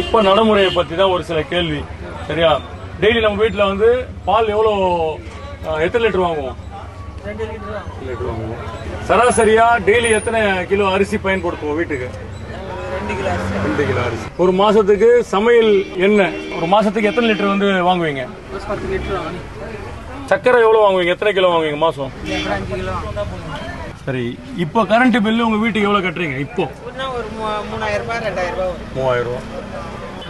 இப்ப நடைமுறையை பத்தி தான் ஒரு சில கேள்வி. சரியா? டெய்லி நம்ம வீட்டுல வந்து பால் எத்தனை லிட்டர் வாங்குவோம்? 2 லிட்டர் வாங்குவோம். சராசரியா டெய்லி எத்தனை கிலோ அரிசி பயன்படுத்துவோம் வீட்டுக்கு? 2 கிலோ அரிசி. ஒரு மாசத்துக்கு சமையல் எண்ணெய் ஒரு மாசத்துக்கு எத்தனை லிட்டர் வந்து வாங்குவீங்க? 10 லிட்டர். சக்கரை எவ்வளவு வாங்குவீங்க? எத்தனை கிலோ வாங்குவீங்க மாசம்? 5 கிலோ. சரி, இப்போ கரண்ட் பில்லு உங்க வீட்டுக்கு எவ்வளவு கட்டுறீங்க? இப்போ ஒரு 3000 ரூபாய் 2000 ரூபாய். 3000 ரூபாய்.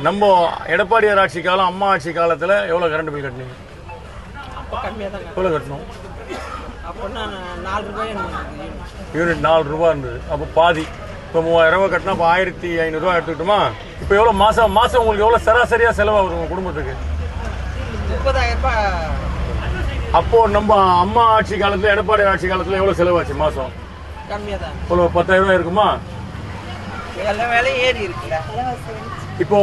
நம்ம எடப்பாடியார் ஆட்சி காலம், அம்மா ஆட்சி காலத்துல எவ்வளவு கரண்ட் பில் கட்டினீங்க? அப்போ கம்மியாக தான். எவ்வளவு கட்டணும்? அப்போனா 4 ரூபாய் யூனிட் 4 ரூபாய் இருந்தது. அப்போ பாதி. இப்போ 3000 ரூபாய் கட்டினா இப்போ 1500 ரூபாய் எடுத்துக்கிட்டோமா? இப்போ எவ்வளவு மாசம் உங்களுக்கு எவ்வளவு சராசரியா செலவாகுது உங்க குடும்பத்துக்கு? 30,000 ரூபாய். அப்போ நம்ம அம்மா ஆட்சி காலத்துல, எடப்பாடி ஆட்சி காலத்துல எவ்வளவு செலவாச்சு மாசம்? கம்மியாக தான். ஒரு 10,000 ரூபாய் இருக்குமா? எல்லா வேலையும் ஏறி இருக்குல்ல. இப்போ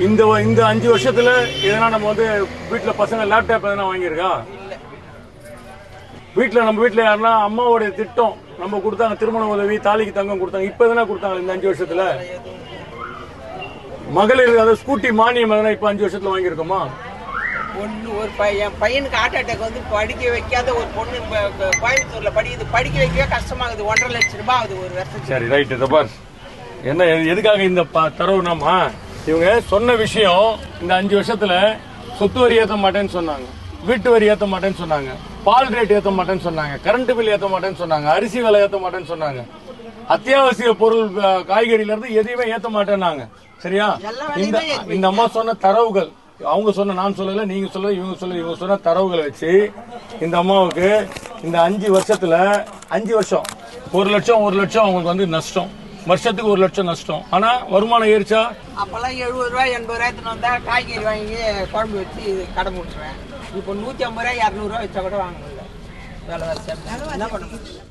இந்த 5 வருஷத்துல எதனா நம்ம வந்து வீட்டுல பசங்க லேப்டாப் எதனா வாங்கியிருக்கா? நம்ம வீட்டுல யாருன்னா அம்மாவோட திட்டம் நம்ம கொடுத்தாங்க, திருமண உதவி, தாலிக்கு தங்கம் கொடுத்தாங்க. இப்ப எதனா கொடுத்தாங்க இந்த 5 வருஷத்துல? மகளிர் அதாவது ஸ்கூட்டி மானியம் எதனா இப்ப 5 வருஷத்துல வாங்கியிருக்கோமா? ஒரு பையனுக்கு ஹார்ட் அட்டாக் வந்து படிக்க வைக்காத ஒரு பொண்ணு கோயம்புத்தூர்ல படிக்க வைக்கவே கஷ்டமாகுது. 1.5 லட்சம் ரூபாய் ஆகுது ஒரு வருஷம். சரி, ரைட். தபார் என்ன எதுக்காக இந்த தரவுனாமா? இவங்க சொன்ன விஷயம், இந்த 5 வருஷத்துல சொத்து வரி ஏற்ற மாட்டேன்னு சொன்னாங்க, வீட்டு வரி ஏற்ற மாட்டேன்னு சொன்னாங்க, பால் ரேட் ஏற்ற மாட்டேன்னு சொன்னாங்க, கரண்ட் பில் ஏற்ற மாட்டேன்னு சொன்னாங்க, அரிசி விலை ஏற்ற மாட்டேன்னு சொன்னாங்க, அத்தியாவசிய பொருள் காய்கறியில இருந்து எதையுமே ஏற்ற மாட்டேன்னாங்க. சரியா? இந்த அம்மா சொன்ன தரவுகள், அவங்க சொன்ன, நான் சொல்லல, நீங்க சொல்ல, இவங்க சொன்ன தரவுகளை வச்சு இந்த அம்மாவுக்கு இந்த 5 வருஷத்துல 5 வருஷம் 1 லட்சம் அவங்களுக்கு வந்து நஷ்டம். வருஷத்துக்கு 1 லட்சம் நஷ்டம். ஆனா வருமானம் ஏறிச்சா? அப்பெல்லாம் 70 ரூபாய் 80 ரூபாய் வந்தா காய்கறி வாங்கி குழம்பு வச்சு கடை முடிச்சுவேன். இப்போ 150 ரூபாய் 200 ரூபாய் வச்சா கூட வாங்க முடியல. வேலை என்ன பண்ண முடியும்?